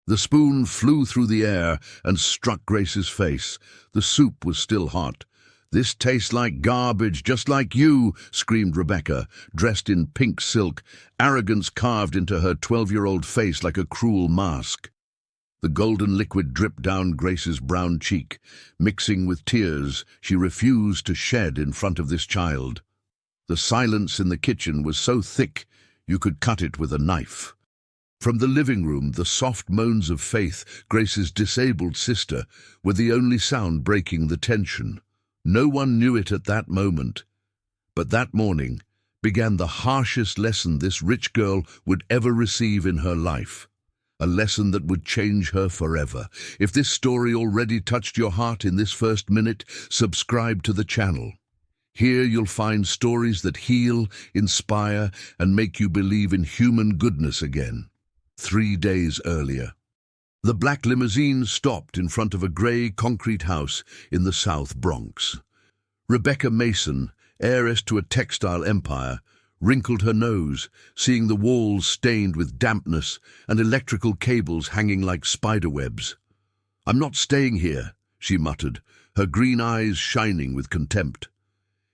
The spoon flew through the air and struck Grace's face. The soup was still hot. "This tastes like garbage, just like you," screamed Rebecca, dressed in pink silk, arrogance carved into her 12-year-old face like a cruel mask. The golden liquid dripped down Grace's brown cheek, mixing with tears she refused to shed in front of this child. The silence in the kitchen was so thick you could cut it with a knife. From the living room, the soft moans of Faith, Grace's disabled sister, were the only sound breaking the tension. No one knew it at that moment, but that morning began the harshest lesson this rich girl would ever receive in her life. A lesson that would change her forever. If this story already touched your heart in this first minute, subscribe to the channel. Here you'll find stories that heal, inspire, and make you believe in human goodness again. 3 days earlier, the black limousine stopped in front of a grey concrete house in the South Bronx. Rebecca Mason, heiress to a textile empire, wrinkled her nose, seeing the walls stained with dampness and electrical cables hanging like spiderwebs. "I'm not staying here," she muttered, her green eyes shining with contempt.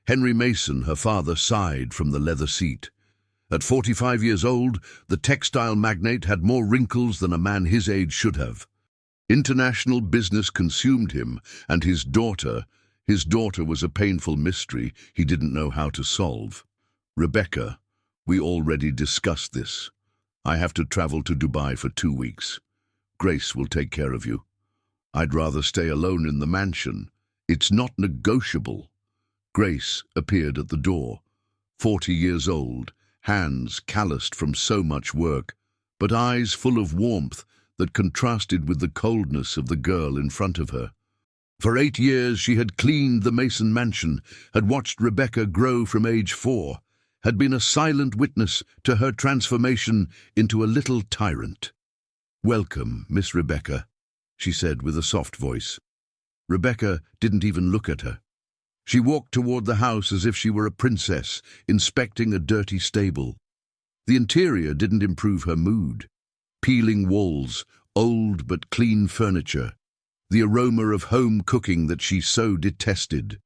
Henry Mason, her father, sighed from the leather seat. At 45 years old, the textile magnate had more wrinkles than a man his age should have. International business consumed him, and his daughter was a painful mystery he didn't know how to solve. "Rebecca, we already discussed this. I have to travel to Dubai for 2 weeks. Grace will take care of you. I'd rather stay alone in the mansion. It's not negotiable." Grace appeared at the door, 40 years old, hands calloused from so much work, but eyes full of warmth that contrasted with the coldness of the girl in front of her. For 8 years she had cleaned the Mason mansion, had watched Rebecca grow from age 4, had been a silent witness to her transformation into a little tyrant. "Welcome, Miss Rebecca," she said with a soft voice. Rebecca didn't even look at her. She walked toward the house as if she were a princess, inspecting a dirty stable. The interior didn't improve her mood. Peeling walls, old but clean furniture, the aroma of home cooking that she so detested.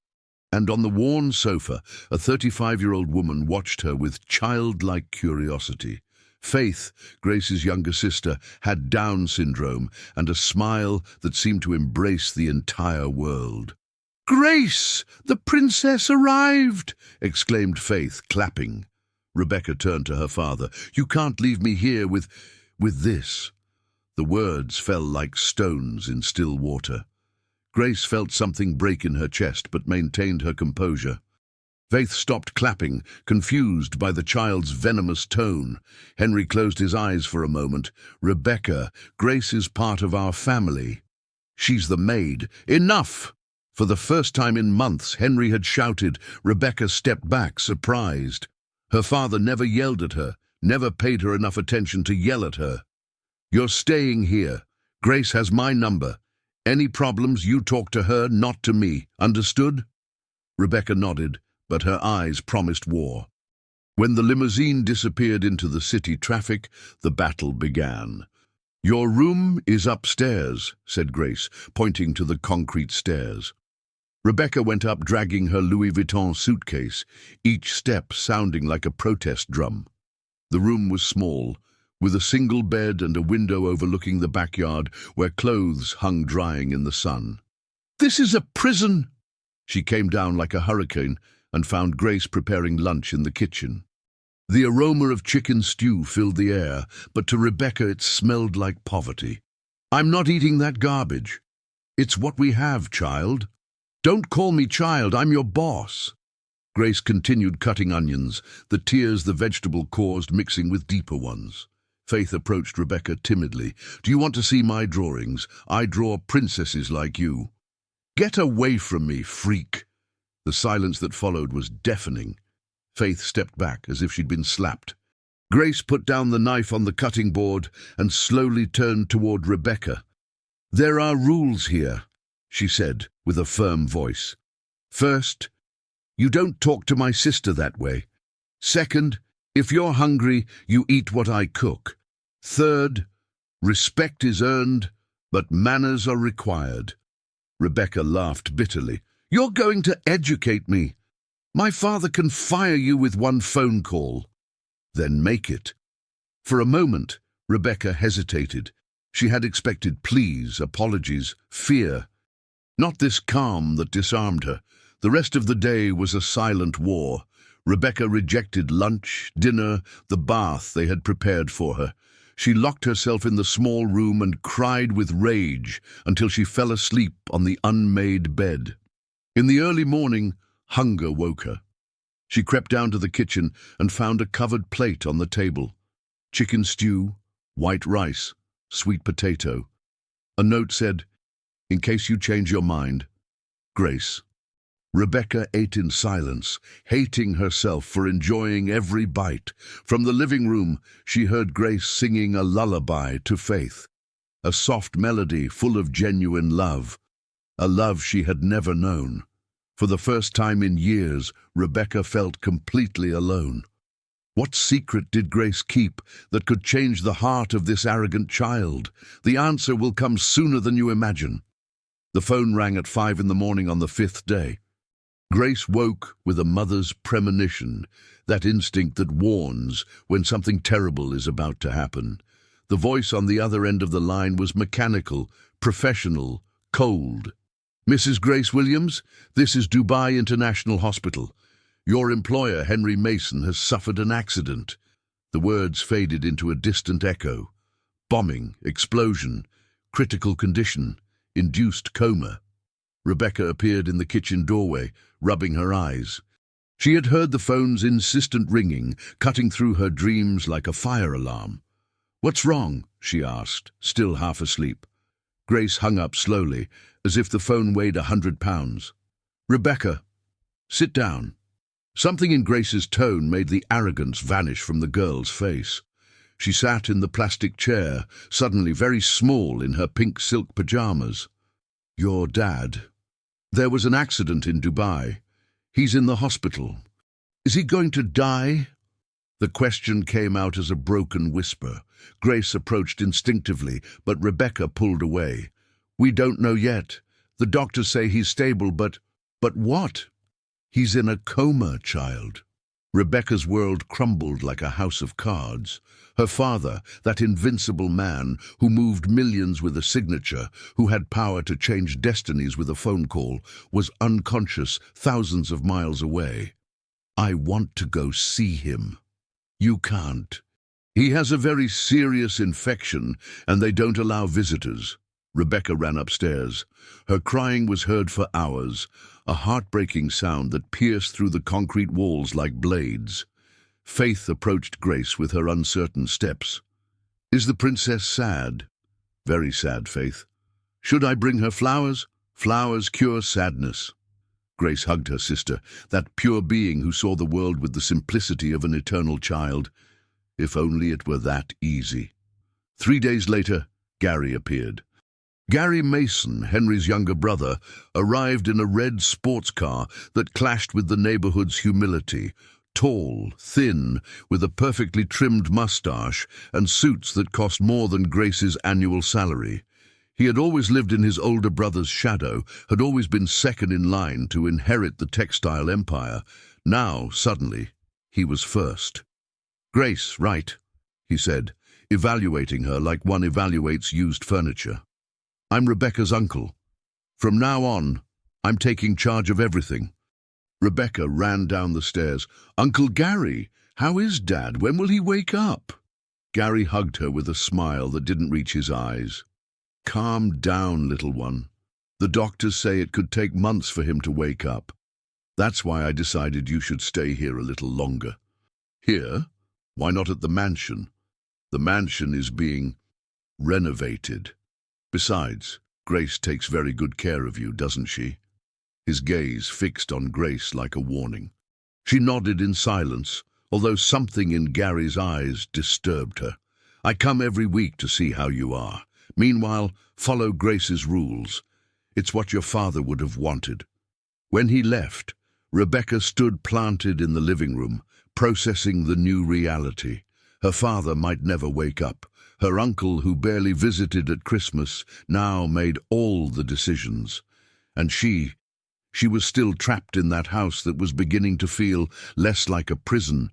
And on the worn sofa, a 35-year-old woman watched her with childlike curiosity. Faith, Grace's younger sister, had Down syndrome and a smile that seemed to embrace the entire world. "Grace, the princess arrived!" exclaimed Faith, clapping. Rebecca turned to her father. "You can't leave me here with this." The words fell like stones in still water. Grace felt something break in her chest, but maintained her composure. Faith stopped clapping, confused by the child's venomous tone. Henry closed his eyes for a moment. "Rebecca, Grace is part of our family. She's the maid." "Enough!" For the first time in months, Henry had shouted. Rebecca stepped back, surprised. Her father never yelled at her, never paid her enough attention to yell at her. "You're staying here. Grace has my number. Any problems, you talk to her, not to me. Understood?" Rebecca nodded, but her eyes promised war. When the limousine disappeared into the city traffic, the battle began. "Your room is upstairs," said Grace, pointing to the concrete stairs. Rebecca went up, dragging her Louis Vuitton suitcase, each step sounding like a protest drum. The room was small, with a single bed and a window overlooking the backyard where clothes hung drying in the sun. "This is a prison!" She came down like a hurricane and found Grace preparing lunch in the kitchen. The aroma of chicken stew filled the air, but to Rebecca it smelled like poverty. "I'm not eating that garbage. It's what we have, child." "Don't call me child, I'm your boss." Grace continued cutting onions, the tears the vegetable caused mixing with deeper ones. Faith approached Rebecca timidly. "Do you want to see my drawings? I draw princesses like you." "Get away from me, freak!" The silence that followed was deafening. Faith stepped back as if she'd been slapped. Grace put down the knife on the cutting board and slowly turned toward Rebecca. "There are rules here," she said with a firm voice. "First, you don't talk to my sister that way. Second, if you're hungry, you eat what I cook. Third, Respect is earned, but manners are required. Rebecca laughed bitterly. You're going to educate me. My father can fire you with one phone call. Then make it. For a moment, Rebecca hesitated. She had expected pleas, apologies, fear. Not this calm that disarmed her. The rest of the day was a silent war. Rebecca rejected lunch, dinner, the bath they had prepared for her. She locked herself in the small room and cried with rage until she fell asleep on the unmade bed. In the early morning, hunger woke her. She crept down to the kitchen and found a covered plate on the table. Chicken stew, white rice, sweet potato. A note said, "In case you change your mind, Grace." Rebecca ate in silence, hating herself for enjoying every bite. From the living room, she heard Grace singing a lullaby to Faith, a soft melody full of genuine love, a love she had never known. For the first time in years, Rebecca felt completely alone. What secret did Grace keep that could change the heart of this arrogant child? The answer will come sooner than you imagine. The phone rang at 5 in the morning on the 5th day. Grace woke with a mother's premonition, that instinct that warns when something terrible is about to happen. The voice on the other end of the line was mechanical, professional, cold. "Mrs. Grace Williams, this is Dubai International Hospital. Your employer, Henry Mason, has suffered an accident." The words faded into a distant echo. Bombing, explosion, critical condition, induced coma. Rebecca appeared in the kitchen doorway, rubbing her eyes. She had heard the phone's insistent ringing, cutting through her dreams like a fire alarm. "What's wrong?" she asked, still half asleep. Grace hung up slowly, as if the phone weighed 100 pounds. "Rebecca, sit down." Something in Grace's tone made the arrogance vanish from the girl's face. She sat in the plastic chair, suddenly very small in her pink silk pajamas. "Your dad. There was an accident in Dubai. He's in the hospital. Is he going to die?" The question came out as a broken whisper. Grace approached instinctively, but Rebecca pulled away. "We don't know yet. The doctors say he's stable, but..." "But what?" "He's in a coma, child." Rebecca's world crumbled like a house of cards. Her father, that invincible man who moved millions with a signature, who had power to change destinies with a phone call, was unconscious thousands of miles away. "I want to go see him." "You can't. He has a very serious infection, and they don't allow visitors." Rebecca ran upstairs. Her crying was heard for hours, a heartbreaking sound that pierced through the concrete walls like blades. Faith approached Grace with her uncertain steps. "Is the princess sad?" "Very sad, Faith." "Should I bring her flowers?" "Flowers cure sadness." Grace hugged her sister, that pure being who saw the world with the simplicity of an eternal child. If only it were that easy. 3 days later, Gary appeared. Gary Mason, Henry's younger brother, arrived in a red sports car that clashed with the neighborhood's humility. Tall, thin, with a perfectly trimmed mustache and suits that cost more than Grace's annual salary. He had always lived in his older brother's shadow, had always been second in line to inherit the textile empire. Now, suddenly, he was first. "Grace, right," he said, evaluating her like one evaluates used furniture. "I'm Rebecca's uncle. From now on, I'm taking charge of everything." Rebecca ran down the stairs. "Uncle Gary, how is Dad? When will he wake up?" Gary hugged her with a smile that didn't reach his eyes. "Calm down, little one. The doctors say it could take months for him to wake up. That's why I decided you should stay here a little longer." "Here? Why not at the mansion?" "The mansion is being renovated. Besides, Grace takes very good care of you, doesn't she?" His gaze fixed on Grace like a warning. She nodded in silence, although something in Gary's eyes disturbed her. "I come every week to see how you are. Meanwhile, follow Grace's rules. It's what your father would have wanted." When he left, Rebecca stood planted in the living room, processing the new reality. Her father might never wake up. Her uncle, who barely visited at Christmas, now made all the decisions. And she was still trapped in that house that was beginning to feel less like a prison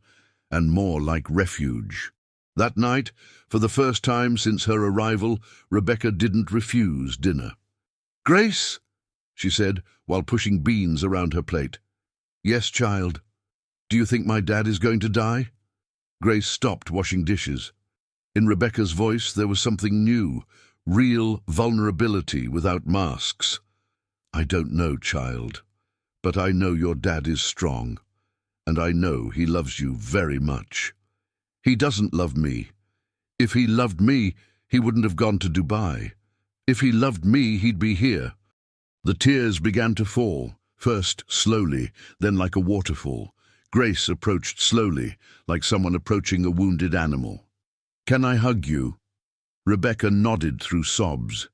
and more like refuge. That night, for the first time since her arrival, Rebecca didn't refuse dinner. "Grace," she said, while pushing beans around her plate. "Yes, child. Do you think my dad is going to die?" Grace stopped washing dishes. In Rebecca's voice there was something new, real vulnerability without masks. "I don't know, child, but I know your dad is strong, and I know he loves you very much. He doesn't love me. If he loved me, he wouldn't have gone to Dubai. If he loved me, he'd be here." The tears began to fall, first slowly, then like a waterfall. Grace approached slowly, like someone approaching a wounded animal. "Can I hug you?" Rebecca nodded through sobs.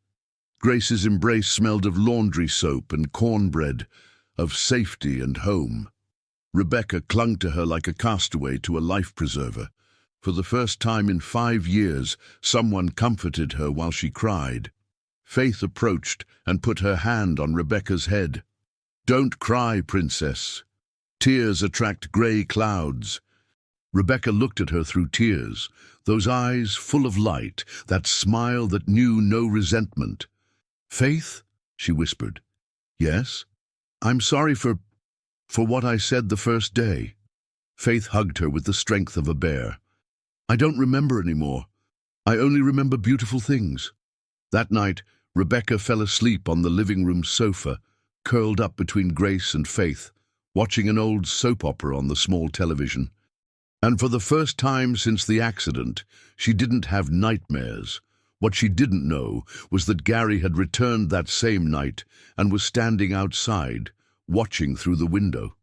Grace's embrace smelled of laundry soap and cornbread, of safety and home. Rebecca clung to her like a castaway to a life preserver. For the first time in 5 years, someone comforted her while she cried. Faith approached and put her hand on Rebecca's head. "Don't cry, princess. Tears attract grey clouds." Rebecca looked at her through tears, those eyes full of light, that smile that knew no resentment. "Faith?" she whispered. "Yes? I'm sorry for what I said the first day." Faith hugged her with the strength of a bear. "I don't remember anymore. I only remember beautiful things." That night, Rebecca fell asleep on the living room sofa, curled up between Grace and Faith, watching an old soap opera on the small television. And for the first time since the accident, she didn't have nightmares. What she didn't know was that Gary had returned that same night and was standing outside, watching through the window.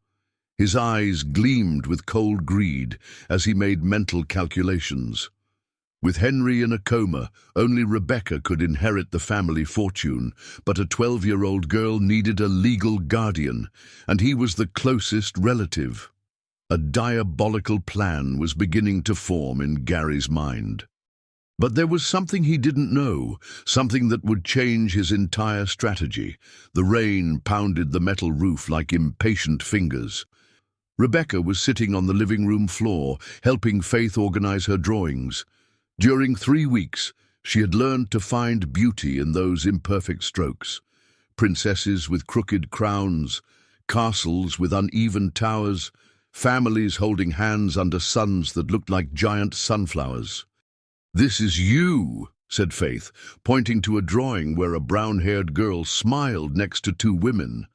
His eyes gleamed with cold greed as he made mental calculations. With Henry in a coma, only Rebecca could inherit the family fortune, but a 12-year-old girl needed a legal guardian, and he was the closest relative. A diabolical plan was beginning to form in Gary's mind. But there was something he didn't know, something that would change his entire strategy. The rain pounded the metal roof like impatient fingers. Rebecca was sitting on the living room floor, helping Faith organize her drawings. During 3 weeks, she had learned to find beauty in those imperfect strokes. Princesses with crooked crowns, castles with uneven towers, families holding hands under suns that looked like giant sunflowers. "This is you," said Faith, pointing to a drawing where a brown-haired girl smiled next to 2 women.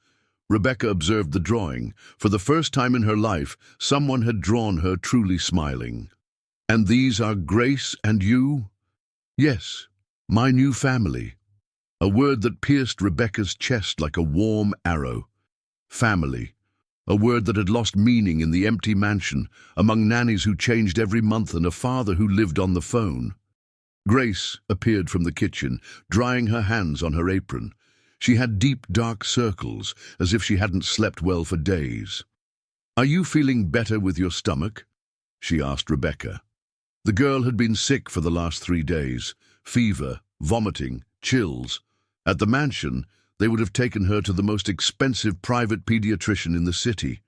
Rebecca observed the drawing. For the first time in her life, someone had drawn her truly smiling. "And these are Grace and you?" "Yes, my new family." A word that pierced Rebecca's chest like a warm arrow. Family. A word that had lost meaning in the empty mansion, among nannies who changed every month and a father who lived on the phone. Grace appeared from the kitchen, drying her hands on her apron. She had deep, dark circles, as if she hadn't slept well for days. "Are you feeling better with your stomach?" she asked Rebecca. The girl had been sick for the last 3 days. Fever, vomiting, chills. At the mansion, they would have taken her to the most expensive private pediatrician in the city.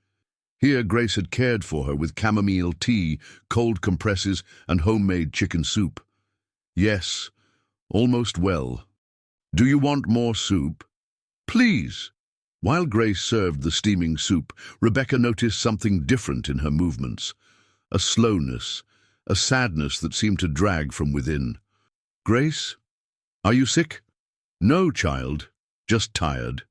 Here, Grace had cared for her with chamomile tea, cold compresses, and homemade chicken soup. "Yes, almost well. Do you want more soup?" "Please." While Grace served the steaming soup, Rebecca noticed something different in her movements. A slowness, a sadness that seemed to drag from within. "Grace, are you sick?" "No, child, just tired."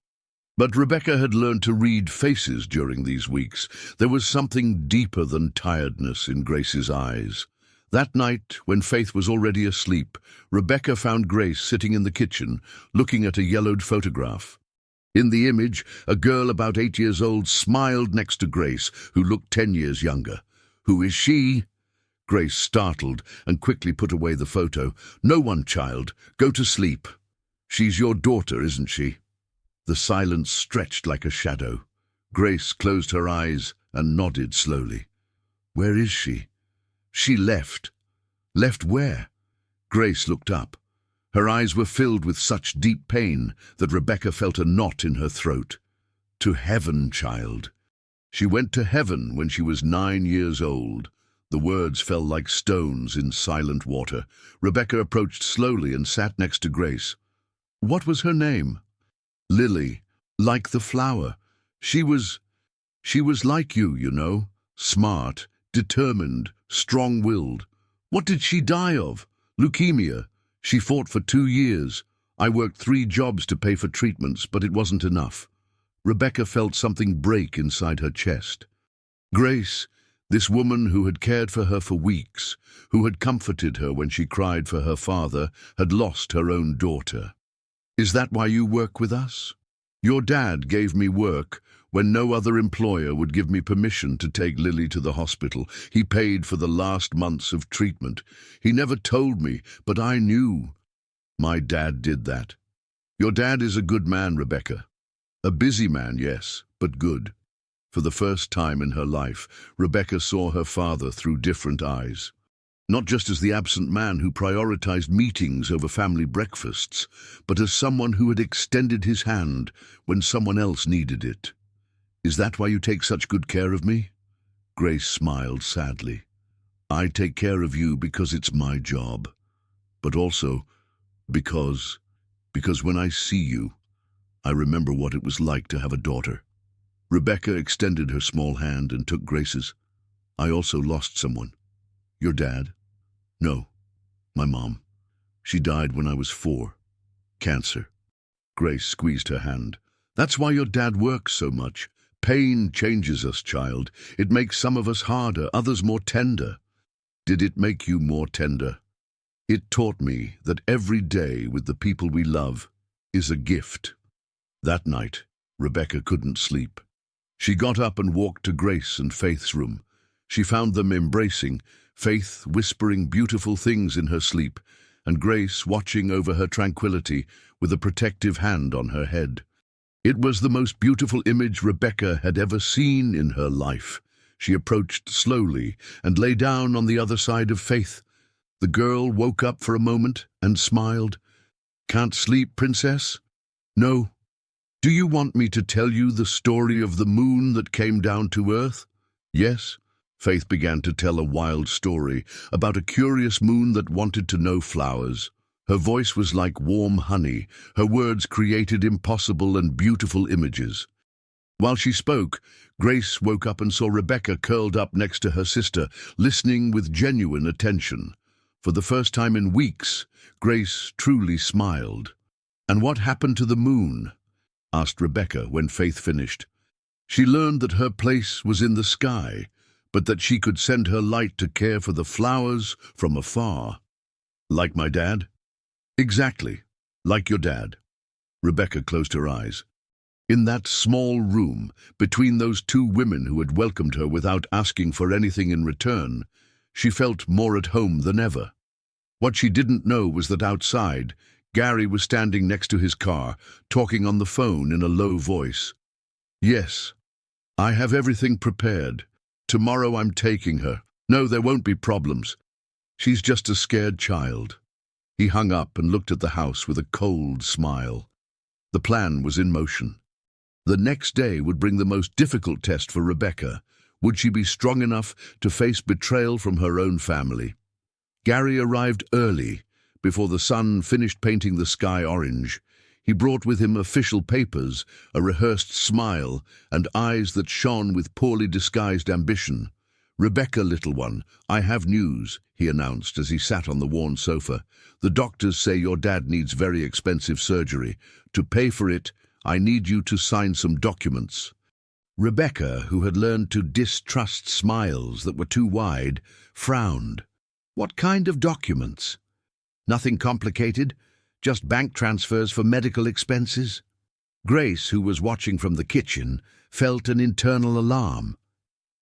But Rebecca had learned to read faces during these weeks. There was something deeper than tiredness in Grace's eyes. That night, when Faith was already asleep, Rebecca found Grace sitting in the kitchen, looking at a yellowed photograph. In the image, a girl about 8 years old smiled next to Grace, who looked 10 years younger. "Who is she?" Grace startled and quickly put away the photo. "No one, child. Go to sleep. She's your daughter, isn't she?" The silence stretched like a shadow. Grace closed her eyes and nodded slowly. "Where is she?" "She left." "Left where?" Grace looked up. Her eyes were filled with such deep pain that Rebecca felt a knot in her throat. To heaven, child. She went to heaven when she was 9 years old. The words fell like stones in silent water. Rebecca approached slowly and sat next to Grace. What was her name? Lily, like the flower. She was like you, you know. Smart, determined, strong-willed. What did she die of? Leukemia. She fought for 2 years. I worked 3 jobs to pay for treatments, but it wasn't enough. Rebecca felt something break inside her chest. Grace, this woman who had cared for her for weeks, who had comforted her when she cried for her father, had lost her own daughter. Is that why you work with us? Your dad gave me work when no other employer would give me permission to take Lily to the hospital. He paid for the last months of treatment. He never told me, but I knew. My dad did that. Your dad is a good man, Rebecca. A busy man, yes, but good. For the first time in her life, Rebecca saw her father through different eyes. Not just as the absent man who prioritized meetings over family breakfasts, but as someone who had extended his hand when someone else needed it. Is that why you take such good care of me? Grace smiled sadly. I take care of you because it's my job, but also because when I see you, I remember what it was like to have a daughter. Rebecca extended her small hand and took Grace's. I also lost someone. Your dad? No, my mom. She died when I was 4. Cancer. Grace squeezed her hand. That's why your dad works so much. Pain changes us, child. It makes some of us harder, others more tender. Did it make you more tender? It taught me that every day with the people we love is a gift. That night, Rebecca couldn't sleep. She got up and walked to Grace and Faith's room. She found them embracing, Faith whispering beautiful things in her sleep, and Grace watching over her tranquility with a protective hand on her head. It was the most beautiful image Rebecca had ever seen in her life. She approached slowly and lay down on the other side of Faith. The girl woke up for a moment and smiled. Can't sleep, princess? No. Do you want me to tell you the story of the moon that came down to earth? Yes. Faith began to tell a wild story about a curious moon that wanted to know flowers. Her voice was like warm honey. Her words created impossible and beautiful images. While she spoke, Grace woke up and saw Rebecca curled up next to her sister, listening with genuine attention. For the first time in weeks, Grace truly smiled. And what happened to the moon? Asked Rebecca when Faith finished. She learned that her place was in the sky, but that she could send her light to care for the flowers from afar. Like my dad? Exactly, like your dad. Rebecca closed her eyes. In that small room, between those 2 women who had welcomed her without asking for anything in return, she felt more at home than ever. What she didn't know was that outside, Gary was standing next to his car, talking on the phone in a low voice. Yes, I have everything prepared. Tomorrow I'm taking her. No, there won't be problems. She's just a scared child. He hung up and looked at the house with a cold smile. The plan was in motion. The next day would bring the most difficult test for Rebecca. Would she be strong enough to face betrayal from her own family? Gary arrived early, before the sun finished painting the sky orange. He brought with him official papers, a rehearsed smile, and eyes that shone with poorly disguised ambition. Rebecca, little one, I have news, he announced as he sat on the worn sofa. The doctors say your dad needs very expensive surgery. To pay for it, I need you to sign some documents. Rebecca, who had learned to distrust smiles that were too wide, frowned. What kind of documents? Nothing complicated, just bank transfers for medical expenses. Grace, who was watching from the kitchen, felt an internal alarm.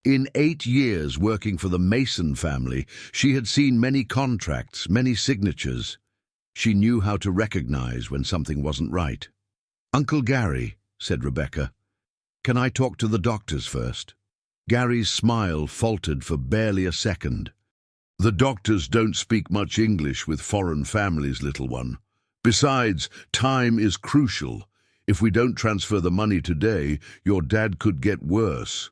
In 8 years working for the Mason family, she had seen many contracts, many signatures. She knew how to recognize when something wasn't right. Uncle Gary, said Rebecca, can I talk to the doctors first? Gary's smile faltered for barely a second. The doctors don't speak much English with foreign families, little one. Besides, time is crucial. If we don't transfer the money today, your dad could get worse.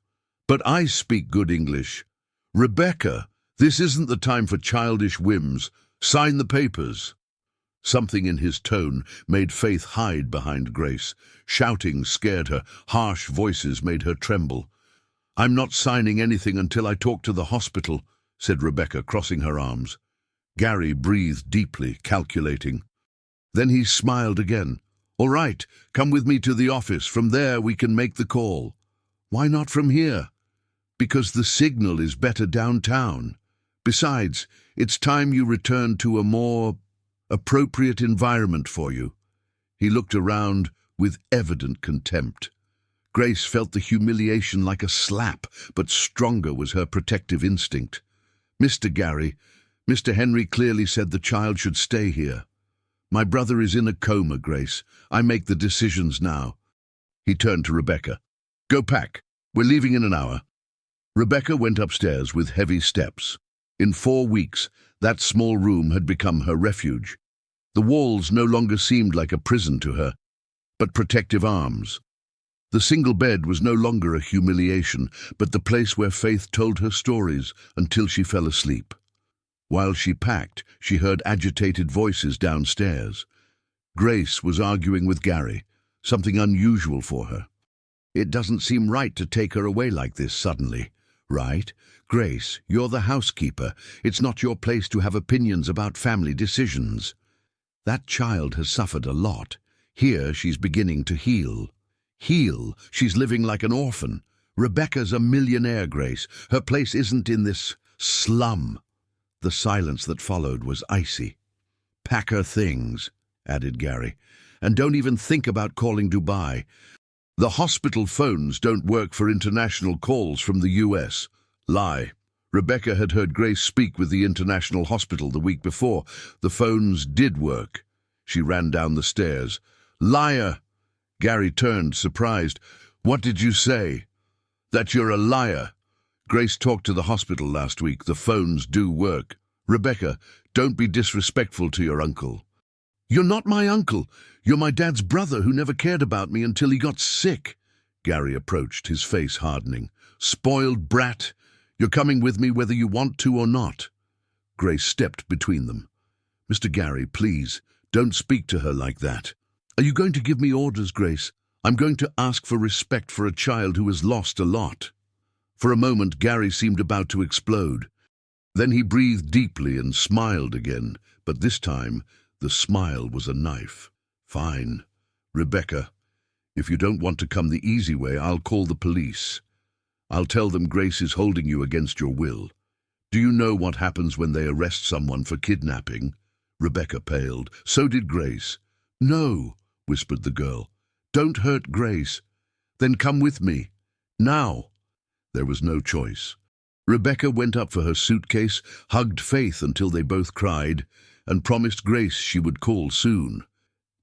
But I speak good English. Rebecca, this isn't the time for childish whims. Sign the papers. Something in his tone made Faith hide behind Grace. Shouting scared her. Harsh voices made her tremble. I'm not signing anything until I talk to the hospital, said Rebecca, crossing her arms. Gary breathed deeply, calculating. Then he smiled again. All right, come with me to the office. From there we can make the call. Why not from here? Because the signal is better downtown. Besides, it's time you returned to a more appropriate environment for you. He looked around with evident contempt. Grace felt the humiliation like a slap, but stronger was her protective instinct. Mr. Gary, Mr. Henry clearly said the child should stay here. My brother is in a coma, Grace. I make the decisions now. He turned to Rebecca. Go pack. We're leaving in an hour. Rebecca went upstairs with heavy steps. In 4 weeks, that small room had become her refuge. The walls no longer seemed like a prison to her, but protective arms. The single bed was no longer a humiliation, but the place where Faith told her stories until she fell asleep. While she packed, she heard agitated voices downstairs. Grace was arguing with Gary, something unusual for her. It doesn't seem right to take her away like this suddenly, right? Grace, you're the housekeeper. It's not your place to have opinions about family decisions. That child has suffered a lot. Here she's beginning to heal. Heal? She's living like an orphan. Rebecca's a millionaire, Grace. Her place isn't in this slum. The silence that followed was icy. Pack her things, added Gary, and don't even think about calling Dubai. The hospital phones don't work for international calls from the US. Lie. Rebecca had heard Grace speak with the international hospital the week before. The phones did work. She ran down the stairs. Liar! Gary turned, surprised. What did you say? That you're a liar. Grace talked to the hospital last week. The phones do work. Rebecca, don't be disrespectful to your uncle. You're not my uncle. You're my dad's brother who never cared about me until he got sick. Gary approached, his face hardening. Spoiled brat. You're coming with me whether you want to or not. Grace stepped between them. Mr. Gary, please, don't speak to her like that. Are you going to give me orders, Grace? I'm going to ask for respect for a child who has lost a lot. For a moment, Gary seemed about to explode. Then he breathed deeply and smiled again, but this time the smile was a knife. Fine. Rebecca, if you don't want to come the easy way, I'll call the police. I'll tell them Grace is holding you against your will. Do you know what happens when they arrest someone for kidnapping? Rebecca paled. So did Grace. No, whispered the girl. Don't hurt Grace. Then come with me. Now. There was no choice. Rebecca went up for her suitcase, hugged Faith until they both cried, and promised Grace she would call soon.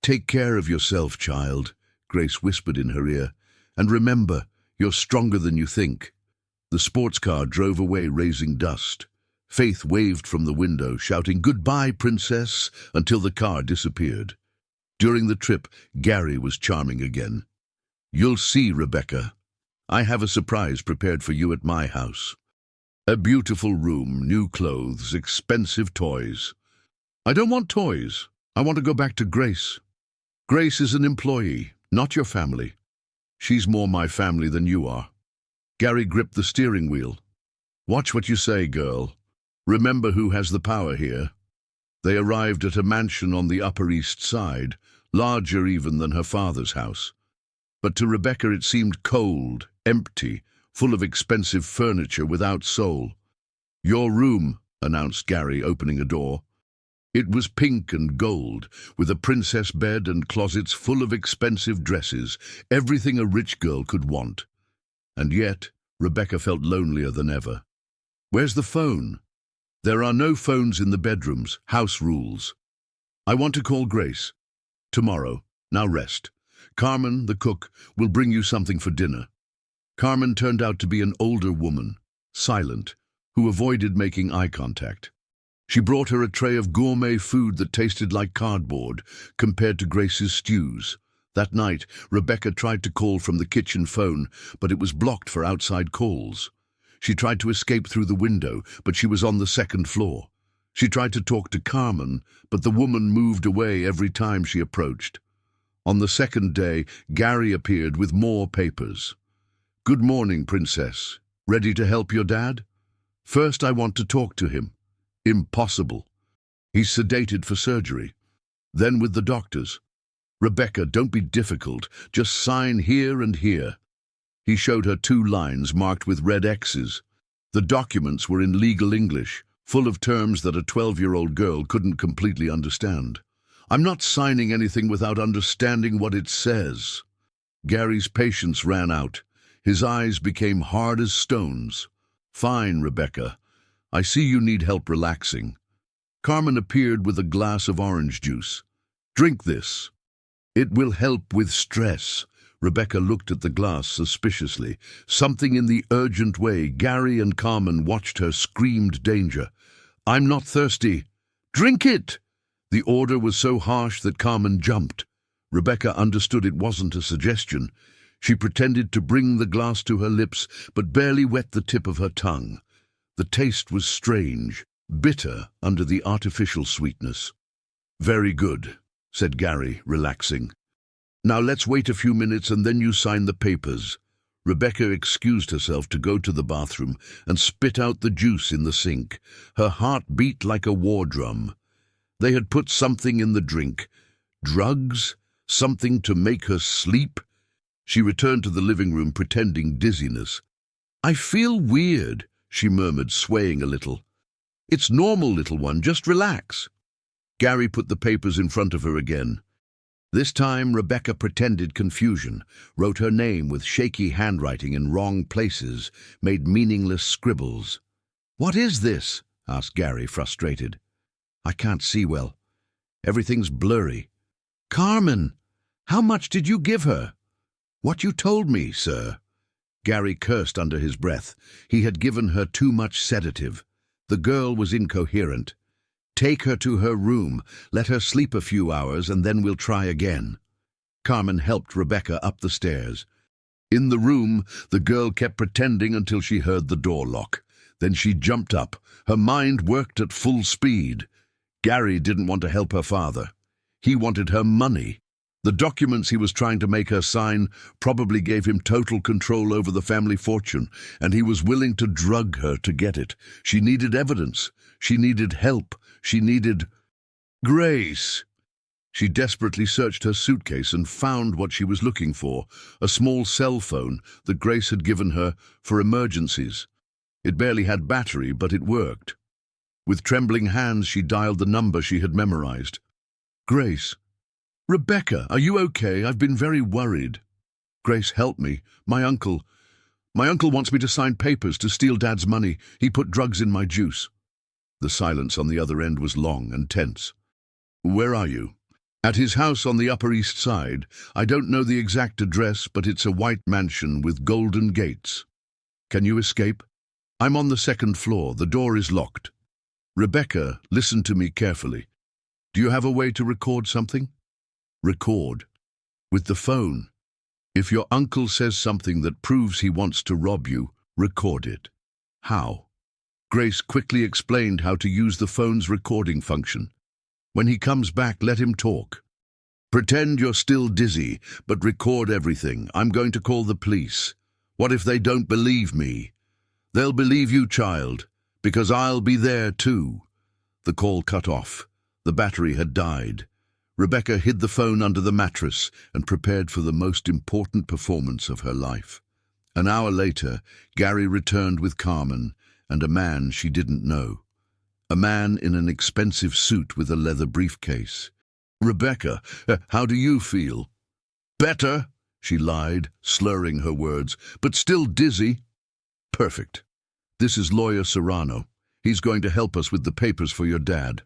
Take care of yourself, child, Grace whispered in her ear, and remember, you're stronger than you think. The sports car drove away, raising dust. Faith waved from the window, shouting, Goodbye, princess, until the car disappeared. During the trip, Gary was charming again. You'll see, Rebecca. I have a surprise prepared for you at my house. A beautiful room, new clothes, expensive toys. I don't want toys. I want to go back to Grace. Grace is an employee, not your family. She's more my family than you are. Gary gripped the steering wheel. Watch what you say, girl. Remember who has the power here. They arrived at a mansion on the Upper East Side, larger even than her father's house. But to Rebecca it seemed cold, empty, full of expensive furniture without soul. Your room, announced Gary, opening a door. It was pink and gold, with a princess bed and closets full of expensive dresses, everything a rich girl could want. And yet, Rebecca felt lonelier than ever. Where's the phone? There are no phones in the bedrooms, house rules. I want to call Grace. Tomorrow. Now rest. Carmen, the cook, will bring you something for dinner. Carmen turned out to be an older woman, silent, who avoided making eye contact. She brought her a tray of gourmet food that tasted like cardboard compared to Grace's stews. That night, Rebecca tried to call from the kitchen phone, but it was blocked for outside calls. She tried to escape through the window, but she was on the second floor. She tried to talk to Carmen, but the woman moved away every time she approached. On the second day, Gary appeared with more papers. "Good morning, Princess. Ready to help your dad? First, I want to talk to him." "Impossible. He's sedated for surgery." "Then with the doctors." "Rebecca, don't be difficult. Just sign here and here." He showed her 2 lines marked with red X's. The documents were in legal English, full of terms that a 12-year-old girl couldn't completely understand. "I'm not signing anything without understanding what it says." Gary's patience ran out. His eyes became hard as stones. "Fine, Rebecca. I see you need help relaxing." Carmen appeared with a glass of orange juice. "Drink this. It will help with stress." Rebecca looked at the glass suspiciously. Something in the urgent way Gary and Carmen watched her screamed danger. "I'm not thirsty." "Drink it!" The order was so harsh that Carmen jumped. Rebecca understood it wasn't a suggestion. She pretended to bring the glass to her lips, but barely wet the tip of her tongue. The taste was strange, bitter under the artificial sweetness. "Very good," said Gary, relaxing. "Now let's wait a few minutes and then you sign the papers." Rebecca excused herself to go to the bathroom and spit out the juice in the sink. Her heart beat like a war drum. They had put something in the drink. Drugs? Something to make her sleep? She returned to the living room pretending dizziness. "I feel weird," she murmured, swaying a little. "It's normal, little one, just relax." Gary put the papers in front of her again. This time Rebecca pretended confusion, wrote her name with shaky handwriting in wrong places, made meaningless scribbles. "What is this?" asked Gary, frustrated. "I can't see well. Everything's blurry." "Carmen, how much did you give her?" "What you told me, sir." Gary cursed under his breath. He had given her too much sedative. The girl was incoherent. "Take her to her room, let her sleep a few hours, and then we'll try again." Carmen helped Rebecca up the stairs. In the room, the girl kept pretending until she heard the door lock. Then she jumped up. Her mind worked at full speed. Gary didn't want to help her father. He wanted her money. The documents he was trying to make her sign probably gave him total control over the family fortune, and he was willing to drug her to get it. She needed evidence. She needed help. She needed... Grace! She desperately searched her suitcase and found what she was looking for, a small cell phone that Grace had given her for emergencies. It barely had battery, but it worked. With trembling hands, she dialed the number she had memorized. "Grace. Rebecca, are you okay? I've been very worried." "Grace, help me. My uncle wants me to sign papers to steal Dad's money. He put drugs in my juice." The silence on the other end was long and tense. "Where are you?" "At his house on the Upper East Side. I don't know the exact address, but it's a white mansion with golden gates." "Can you escape?" "I'm on the second floor. The door is locked." "Rebecca, listen to me carefully. Do you have a way to record something?" "Record? With the phone? If your uncle says something that proves he wants to rob you, record it." "How?" Grace quickly explained how to use the phone's recording function. "When he comes back, let him talk. Pretend you're still dizzy, but record everything. I'm going to call the police. What if they don't believe me?" "They'll believe you, child, because I'll be there too." The call cut off. The battery had died. Rebecca hid the phone under the mattress and prepared for the most important performance of her life. An hour later, Gary returned with Carmen and a man she didn't know. A man in an expensive suit with a leather briefcase. "Rebecca, how do you feel?" "Better," she lied, slurring her words, "but still dizzy." "Perfect. This is Lawyer Serrano. He's going to help us with the papers for your dad."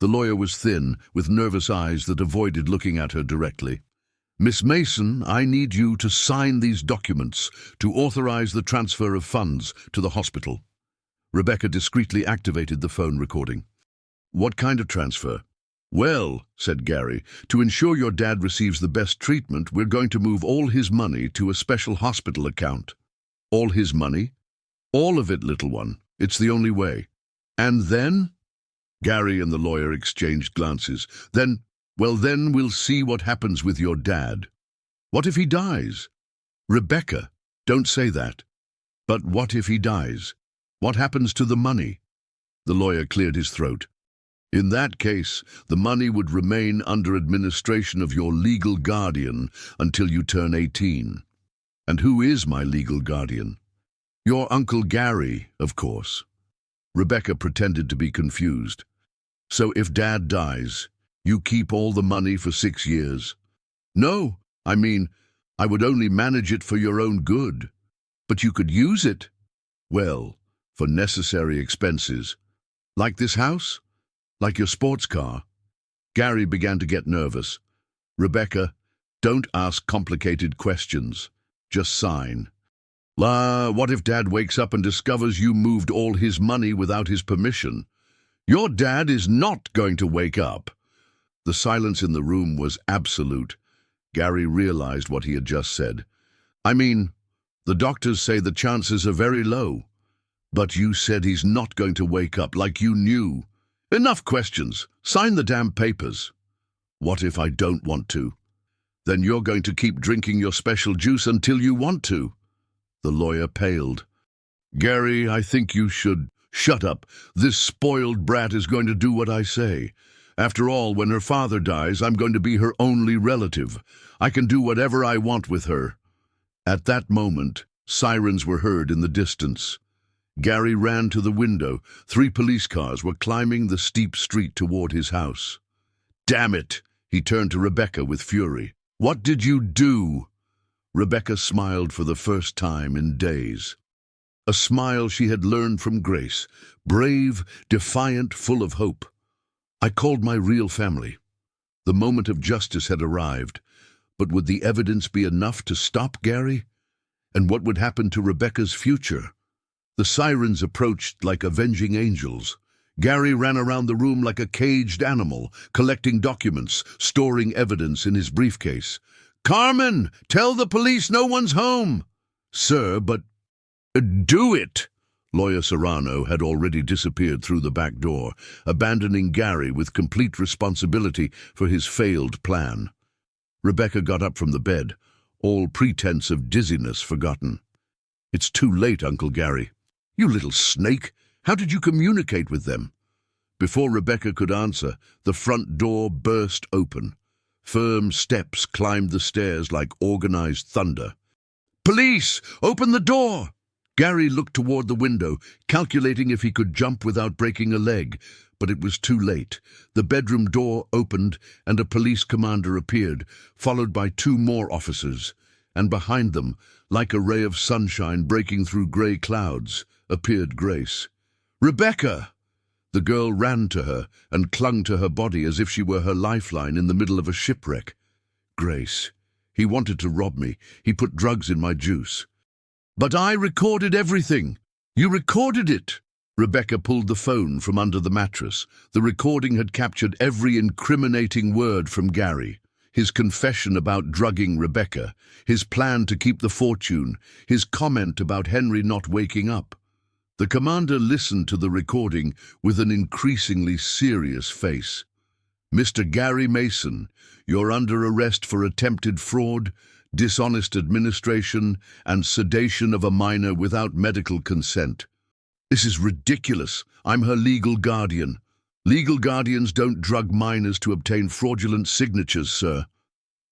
The lawyer was thin, with nervous eyes that avoided looking at her directly. "Miss Mason, I need you to sign these documents to authorize the transfer of funds to the hospital." Rebecca discreetly activated the phone recording. "What kind of transfer?" "Well," said Gary, "to ensure your dad receives the best treatment, we're going to move all his money to a special hospital account." "All his money?" "All of it, little one. It's the only way." "And then?" Gary and the lawyer exchanged glances. Then we'll see what happens with your dad." "What if he dies?" "Rebecca, don't say that." "But what if he dies? What happens to the money?" The lawyer cleared his throat. "In that case, the money would remain under administration of your legal guardian until you turn 18. "And who is my legal guardian?" "Your Uncle Gary, of course." Rebecca pretended to be confused. "So if Dad dies, you keep all the money for 6 years?" "No, I mean, I would only manage it for your own good." "But you could use it." "Well, for necessary expenses. Like this house? Like your sports car?" Gary began to get nervous. "Rebecca, don't ask complicated questions. Just sign." What if Dad wakes up and discovers you moved all his money without his permission?" "Your dad is not going to wake up." The silence in the room was absolute. Gary realized what he had just said. "I mean, the doctors say the chances are very low." "But you said he's not going to wake up, like you knew." "Enough questions. Sign the damn papers." "What if I don't want to?" "Then you're going to keep drinking your special juice until you want to." The lawyer paled. "Gary, I think you should—" "Shut up. This spoiled brat is going to do what I say. After all, when her father dies, I'm going to be her only relative. I can do whatever I want with her." At that moment, sirens were heard in the distance. Gary ran to the window. 3 police cars were climbing the steep street toward his house. "Damn it!" He turned to Rebecca with fury. "What did you do?" Rebecca smiled for the first time in days. A smile she had learned from Grace, brave, defiant, full of hope. "I called my real family." The moment of justice had arrived, but would the evidence be enough to stop Gary? And what would happen to Rebecca's future? The sirens approached like avenging angels. Gary ran around the room like a caged animal, collecting documents, storing evidence in his briefcase. "Carmen, tell the police no one's home." "Sir, but—" "Do it!" Lawyer Serrano had already disappeared through the back door, abandoning Gary with complete responsibility for his failed plan. Rebecca got up from the bed, all pretense of dizziness forgotten. "It's too late, Uncle Gary." "You little snake! How did you communicate with them?" Before Rebecca could answer, the front door burst open. Firm steps climbed the stairs like organized thunder. "Police! Open the door!" Gary looked toward the window, calculating if he could jump without breaking a leg, but it was too late. The bedroom door opened and a police commander appeared, followed by 2 more officers. And behind them, like a ray of sunshine breaking through gray clouds, appeared Grace. "Rebecca!" The girl ran to her and clung to her body as if she were her lifeline in the middle of a shipwreck. "Grace, he wanted to rob me. He put drugs in my juice." "But I recorded everything." "You recorded it." Rebecca pulled the phone from under the mattress. The recording had captured every incriminating word from Gary. His confession about drugging Rebecca, his plan to keep the fortune, his comment about Henry not waking up. The commander listened to the recording with an increasingly serious face. "Mr. Gary Mason, you're under arrest for attempted fraud, dishonest administration, and sedation of a minor without medical consent." "This is ridiculous. I'm her legal guardian." "Legal guardians don't drug minors to obtain fraudulent signatures, sir."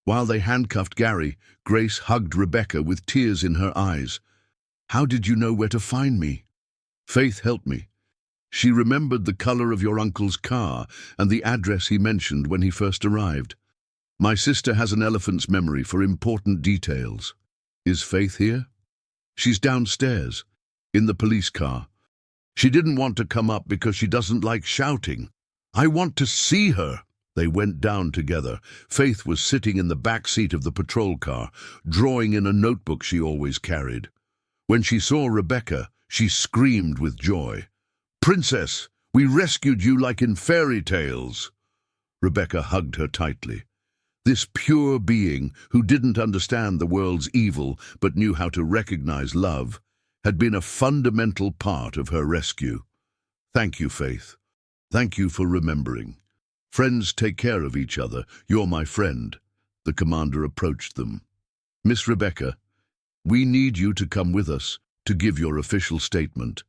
While they handcuffed Gary, Grace hugged Rebecca with tears in her eyes. "How did you know where to find me?" "Faith helped me. She remembered the color of your uncle's car and the address he mentioned when he first arrived. My sister has an elephant's memory for important details." "Is Faith here?" "She's downstairs, in the police car. She didn't want to come up because she doesn't like shouting." "I want to see her." They went down together. Faith was sitting in the back seat of the patrol car, drawing in a notebook she always carried. When she saw Rebecca, She screamed with joy. "Princess, we rescued you like in fairy tales." Rebecca hugged her tightly. This pure being, who didn't understand the world's evil but knew how to recognize love, had been a fundamental part of her rescue. "Thank you, Faith. Thank you for remembering. Friends take care of each other. You're my friend." The commander approached them. "Miss Rebecca, we need you to come with us to give your official statement,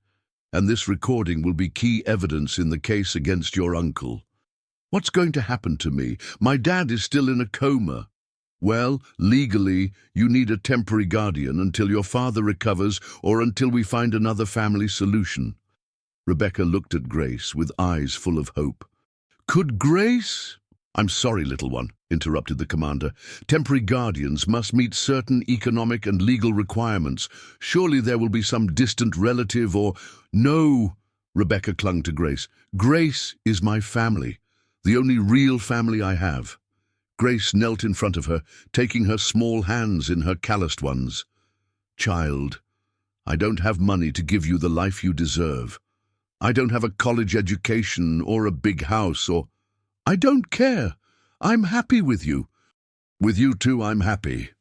and this recording will be key evidence in the case against your uncle." "What's going to happen to me? My dad is still in a coma." "Well, legally, you need a temporary guardian until your father recovers or until we find another family solution." Rebecca looked at Grace with eyes full of hope. "Could Grace—" "I'm sorry, little one," interrupted the commander. "Temporary guardians must meet certain economic and legal requirements. Surely there will be some distant relative or—" "No," Rebecca clung to Grace. "Grace is my family, the only real family I have." Grace knelt in front of her, taking her small hands in her calloused ones. "Child, I don't have money to give you the life you deserve. I don't have a college education or a big house or— I don't care. I'm happy with you. With you too, I'm happy.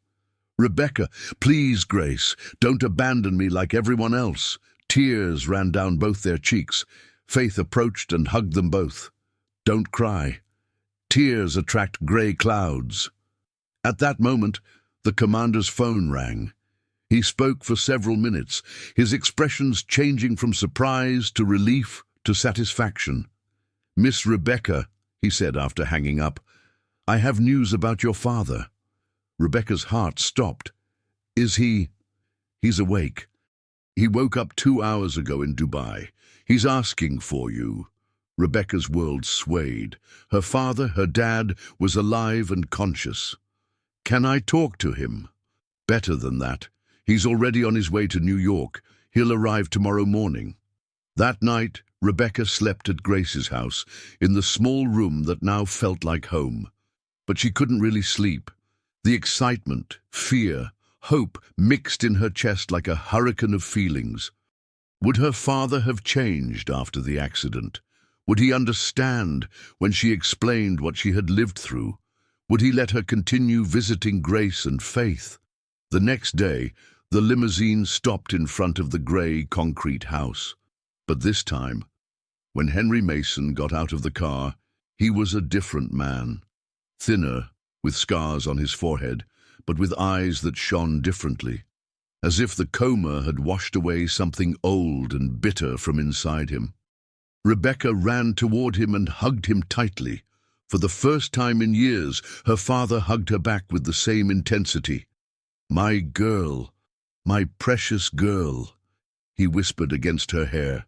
Rebecca, please, Grace, don't abandon me like everyone else." Tears ran down both their cheeks. Faith approached and hugged them both. "Don't cry. Tears attract grey clouds." At that moment, the commander's phone rang. He spoke for several minutes, his expressions changing from surprise to relief to satisfaction. "Miss Rebecca," he said after hanging up, "I have news about your father." Rebecca's heart stopped. "Is he—" "He's awake. He woke up 2 hours ago in Dubai. He's asking for you." Rebecca's world swayed. Her father, her dad, was alive and conscious. "Can I talk to him?" "Better than that. He's already on his way to New York. He'll arrive tomorrow morning." That night, Rebecca slept at Grace's house, in the small room that now felt like home. But she couldn't really sleep. The excitement, fear, hope mixed in her chest like a hurricane of feelings. Would her father have changed after the accident? Would he understand when she explained what she had lived through? Would he let her continue visiting Grace and Faith? The next day, the limousine stopped in front of the grey concrete house. But this time, when Henry Mason got out of the car, he was a different man. Thinner, with scars on his forehead, but with eyes that shone differently, as if the coma had washed away something old and bitter from inside him. Rebecca ran toward him and hugged him tightly. For the first time in years, her father hugged her back with the same intensity. "My girl, my precious girl," he whispered against her hair.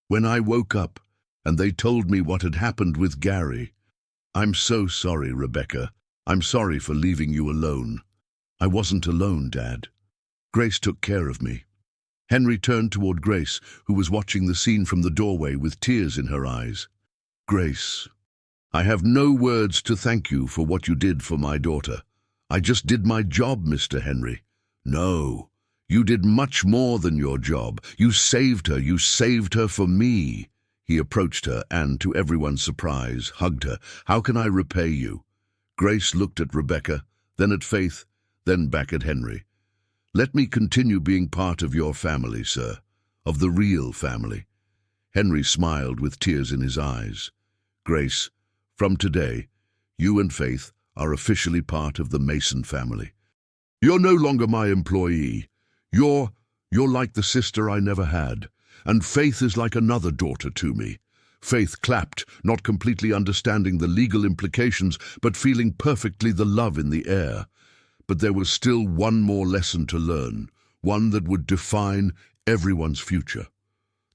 "When I woke up, and they told me what had happened with Gary, I'm so sorry, Rebecca. I'm sorry for leaving you alone." "I wasn't alone, Dad. Grace took care of me." Henry turned toward Grace, who was watching the scene from the doorway with tears in her eyes. "Grace, I have no words to thank you for what you did for my daughter. I just did my job, Mr. Henry." "No, you did much more than your job. You saved her for me." He approached her and, to everyone's surprise, hugged her. "How can I repay you?" Grace looked at Rebecca, then at Faith, then back at Henry. "Let me continue being part of your family, sir, of the real family." Henry smiled with tears in his eyes. "Grace, from today, you and Faith are officially part of the Mason family. You're no longer my employee. You're like the sister I never had, and Faith is like another daughter to me." Faith clapped, not completely understanding the legal implications, but feeling perfectly the love in the air. But there was still one more lesson to learn, one that would define everyone's future.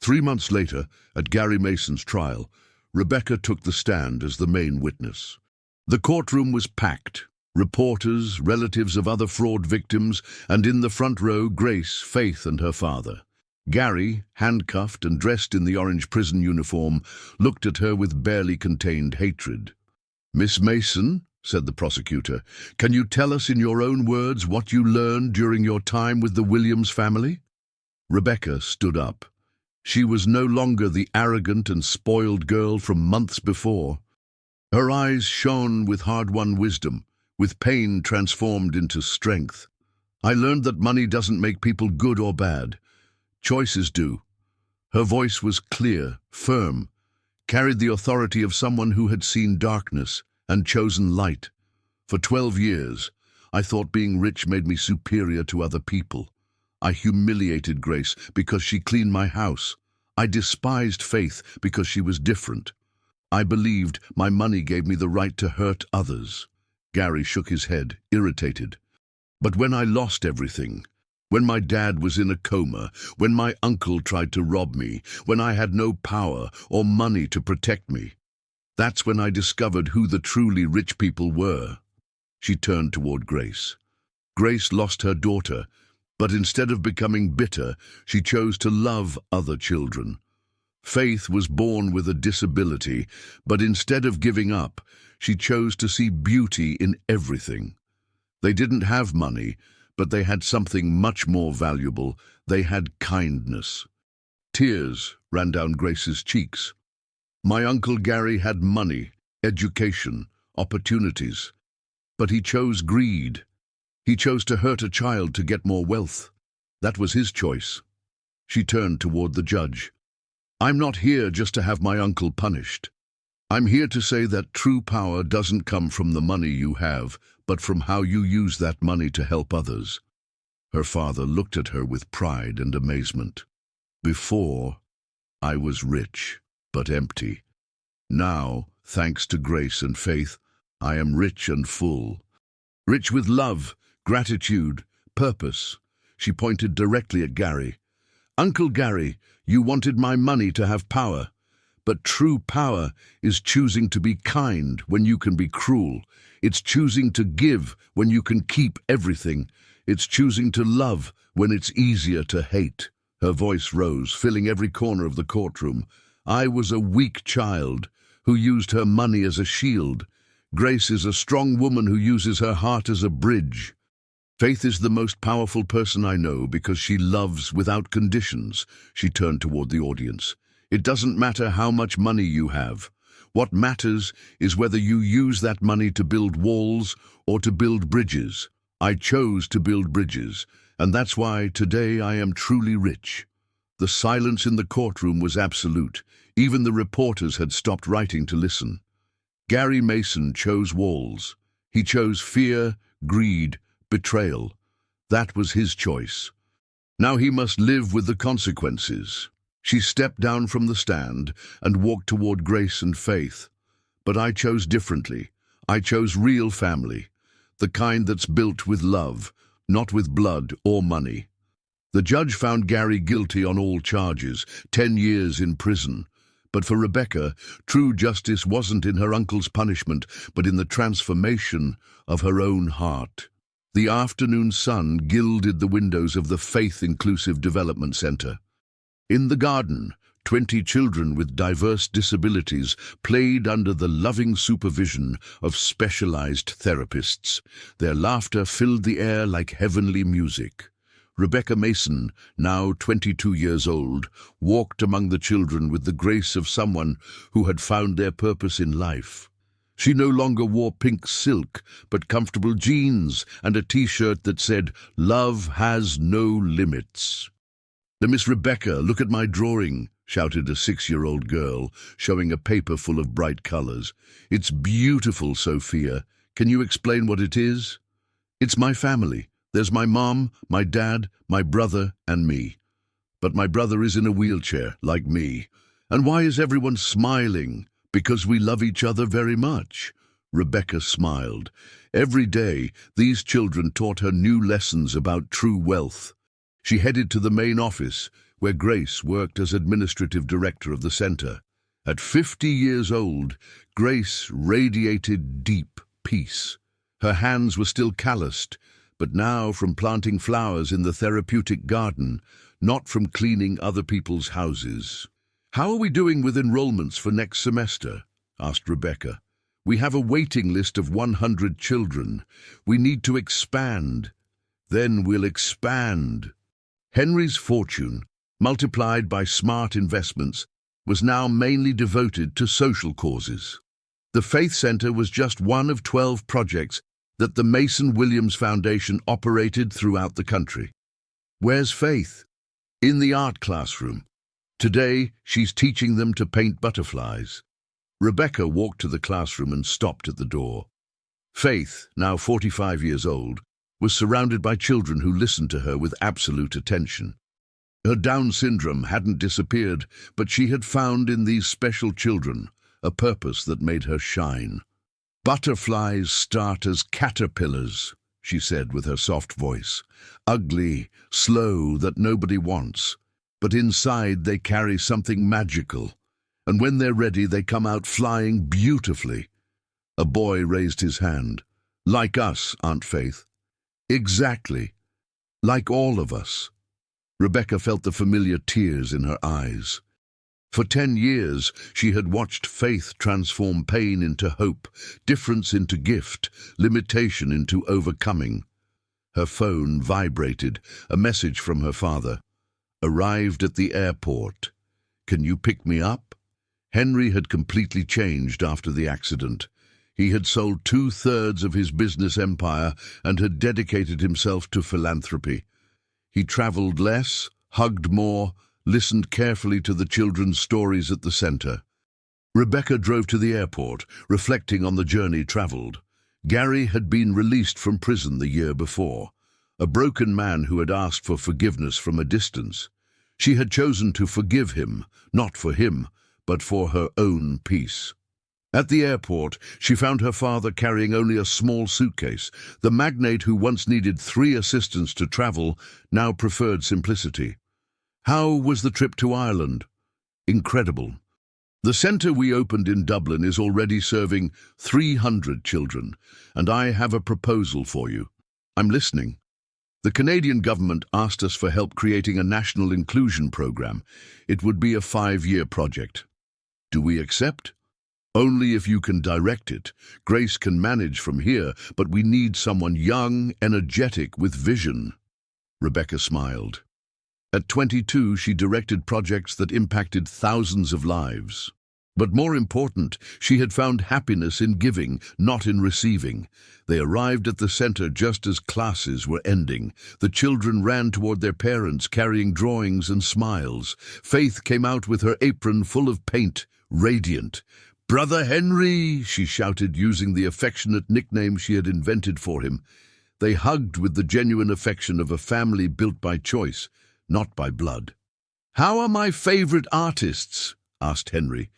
3 months later, at Gary Mason's trial, Rebecca took the stand as the main witness. The courtroom was packed. Reporters, relatives of other fraud victims, and in the front row, Grace, Faith, and her father. Gary, handcuffed and dressed in the orange prison uniform, looked at her with barely contained hatred. "Miss Mason," said the prosecutor, "can you tell us in your own words what you learned during your time with the Williams family?" Rebecca stood up. She was no longer the arrogant and spoiled girl from months before. Her eyes shone with hard-won wisdom, with pain transformed into strength. I learned that money doesn't make people good or bad. Choices do. Her voice was clear, firm, carried the authority of someone who had seen darkness and chosen light. For 12 years, I thought being rich made me superior to other people. I humiliated Grace because she cleaned my house. I despised Faith because she was different. I believed my money gave me the right to hurt others. Gary shook his head, irritated. But when I lost everything, when my dad was in a coma, when my uncle tried to rob me, when I had no power or money to protect me, that's when I discovered who the truly rich people were. She turned toward Grace. Grace lost her daughter, but instead of becoming bitter, she chose to love other children. Faith was born with a disability, but instead of giving up, she chose to see beauty in everything. They didn't have money, but they had something much more valuable. They had kindness. Tears ran down Grace's cheeks. My Uncle Gary had money, education, opportunities. But he chose greed. He chose to hurt a child to get more wealth. That was his choice. She turned toward the judge. I'm not here just to have my uncle punished. I'm here to say that true power doesn't come from the money you have, but from how you use that money to help others. Her father looked at her with pride and amazement. Before, I was rich, but empty. Now, thanks to grace and faith, I am rich and full. Rich with love, gratitude, purpose. She pointed directly at Gary. Uncle Gary, you wanted my money to have power. But true power is choosing to be kind when you can be cruel. It's choosing to give when you can keep everything. It's choosing to love when it's easier to hate. Her voice rose, filling every corner of the courtroom. I was a weak child who used her money as a shield. Grace is a strong woman who uses her heart as a bridge. Faith is the most powerful person I know because she loves without conditions. She turned toward the audience. It doesn't matter how much money you have. What matters is whether you use that money to build walls or to build bridges. I chose to build bridges, and that's why today I am truly rich. The silence in the courtroom was absolute. Even the reporters had stopped writing to listen. Gary Mason chose walls. He chose fear, greed, betrayal. That was his choice. Now he must live with the consequences. She stepped down from the stand and walked toward Grace and Faith. But I chose differently. I chose real family, the kind that's built with love, not with blood or money. The judge found Gary guilty on all charges, 10 years in prison. But for Rebecca, true justice wasn't in her uncle's punishment, but in the transformation of her own heart. The afternoon sun gilded the windows of the Faith Inclusive Development Center. In the garden, 20 children with diverse disabilities played under the loving supervision of specialized therapists. Their laughter filled the air like heavenly music. Rebecca Mason, now 22 years old, walked among the children with the grace of someone who had found their purpose in life. She no longer wore pink silk, but comfortable jeans and a t-shirt that said, "Love has no limits." "Miss Rebecca, look at my drawing," shouted a 6-year-old girl, showing a paper full of bright colors. "It's beautiful, Sophia. Can you explain what it is?" "It's my family. There's my mom, my dad, my brother, and me. But my brother is in a wheelchair, like me. And why is everyone smiling? Because we love each other very much." Rebecca smiled. Every day, these children taught her new lessons about true wealth. She headed to the main office, where Grace worked as administrative director of the center. At 50 years old, Grace radiated deep peace. Her hands were still calloused, but now from planting flowers in the therapeutic garden, not from cleaning other people's houses. "How are we doing with enrollments for next semester?" asked Rebecca. "We have a waiting list of 100 children. We need to expand. Then we'll expand." Henry's fortune, multiplied by smart investments, was now mainly devoted to social causes. The Faith Center was just one of 12 projects that the Mason Williams Foundation operated throughout the country. Where's Faith? In the art classroom. Today, she's teaching them to paint butterflies. Rebecca walked to the classroom and stopped at the door. Faith, now 45 years old, was surrounded by children who listened to her with absolute attention. Her Down syndrome hadn't disappeared, but she had found in these special children a purpose that made her shine. "Butterflies start as caterpillars," she said with her soft voice. "Ugly, slow, that nobody wants. But inside they carry something magical. And when they're ready, they come out flying beautifully." A boy raised his hand. "Like us, Aunt Faith." "Exactly. Like all of us." Rebecca felt the familiar tears in her eyes. For 10 years, she had watched Faith transform pain into hope, difference into gift, limitation into overcoming. Her phone vibrated, a message from her father. "Arrived at the airport. Can you pick me up?" Henry had completely changed after the accident. He had sold 2/3 of his business empire and had dedicated himself to philanthropy. He traveled less, hugged more, listened carefully to the children's stories at the center. Rebecca drove to the airport, reflecting on the journey traveled. Gary had been released from prison the year before, a broken man who had asked for forgiveness from a distance. She had chosen to forgive him, not for him, but for her own peace. At the airport, she found her father carrying only a small suitcase. The magnate who once needed 3 assistants to travel now preferred simplicity. "How was the trip to Ireland?" "Incredible. The centre we opened in Dublin is already serving 300 children, and I have a proposal for you." "I'm listening." "The Canadian government asked us for help creating a national inclusion program. It would be a 5-year project. Do we accept?" "Only if you can direct it. Grace can manage from here, but we need someone young, energetic, with vision." Rebecca smiled. At 22, she directed projects that impacted thousands of lives. But more important, she had found happiness in giving, not in receiving. They arrived at the center just as classes were ending. The children ran toward their parents, carrying drawings and smiles. Faith came out with her apron full of paint, radiant. "Brother Henry," she shouted, using the affectionate nickname she had invented for him. They hugged with the genuine affection of a family built by choice, not by blood. "How are my favorite artists?" asked Henry.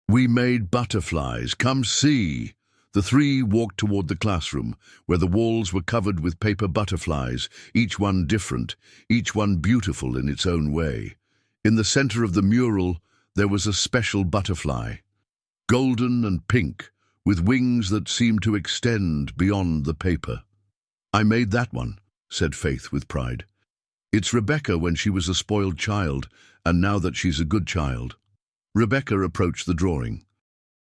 "We made butterflies. Come see." The 3 walked toward the classroom, where the walls were covered with paper butterflies, each one different, each one beautiful in its own way. In the center of the mural, there was a special butterfly, golden and pink, with wings that seemed to extend beyond the paper. "I made that one," said Faith with pride. "It's Rebecca when she was a spoiled child, and now that she's a good child." Rebecca approached the drawing.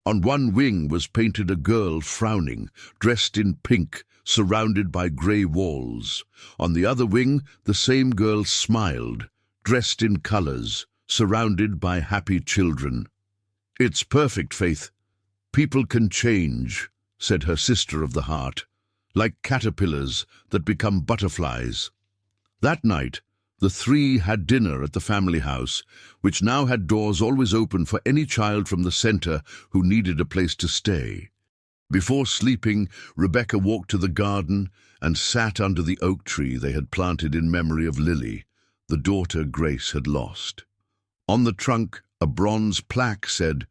On one wing was painted a girl frowning, dressed in pink, surrounded by grey walls. On the other wing, the same girl smiled, dressed in colors, surrounded by happy children. "It's perfect, Faith. People can change," said her sister of the heart, "like caterpillars that become butterflies." That night, the 3 had dinner at the family house, which now had doors always open for any child from the center who needed a place to stay. Before sleeping, Rebecca walked to the garden and sat under the oak tree they had planted in memory of Lily, the daughter Grace had lost. On the trunk, a bronze plaque said,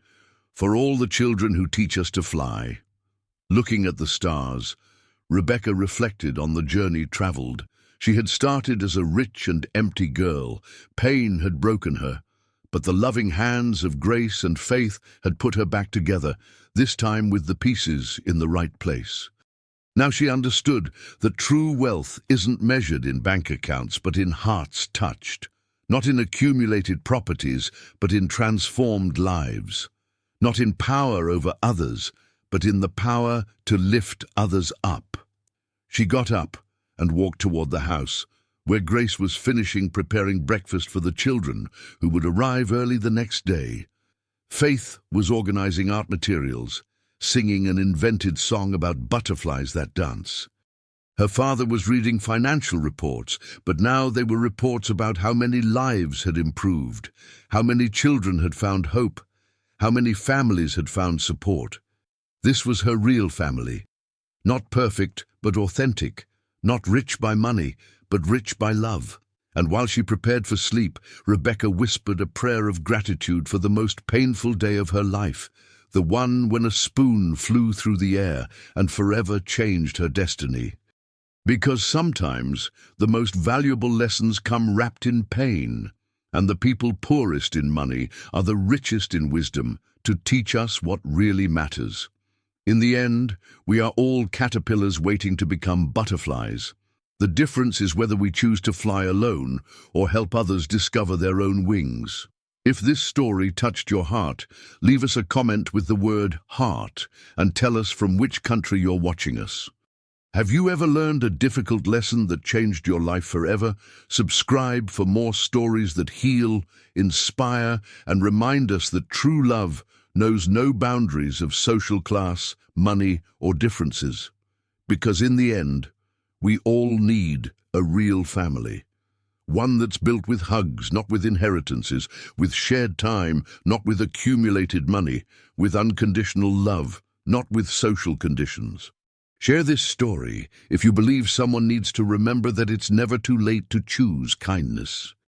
"For all the children who teach us to fly." Looking at the stars, Rebecca reflected on the journey traveled. She had started as a rich and empty girl. Pain had broken her, but the loving hands of Grace and Faith had put her back together, this time with the pieces in the right place. Now she understood that true wealth isn't measured in bank accounts, but in hearts touched. Not in accumulated properties, but in transformed lives. Not in power over others, but in the power to lift others up. She got up and walked toward the house, where Grace was finishing preparing breakfast for the children who would arrive early the next day. Faith was organizing art materials, singing an invented song about butterflies that dance. Her father was reading financial reports, but now they were reports about how many lives had improved, how many children had found hope, how many families had found support. This was her real family. Not perfect, but authentic. Not rich by money, but rich by love. And while she prepared for sleep, Rebecca whispered a prayer of gratitude for the most painful day of her life, the one when a spoon flew through the air and forever changed her destiny. Because sometimes the most valuable lessons come wrapped in pain, and the people poorest in money are the richest in wisdom to teach us what really matters. In the end, we are all caterpillars waiting to become butterflies. The difference is whether we choose to fly alone or help others discover their own wings. If this story touched your heart, leave us a comment with the word heart and tell us from which country you're watching us. Have you ever learned a difficult lesson that changed your life forever? Subscribe for more stories that heal, inspire, and remind us that true love knows no boundaries of social class, money, or differences. Because in the end, we all need a real family. One that's built with hugs, not with inheritances, with shared time, not with accumulated money, with unconditional love, not with social conditions. Share this story if you believe someone needs to remember that it's never too late to choose kindness.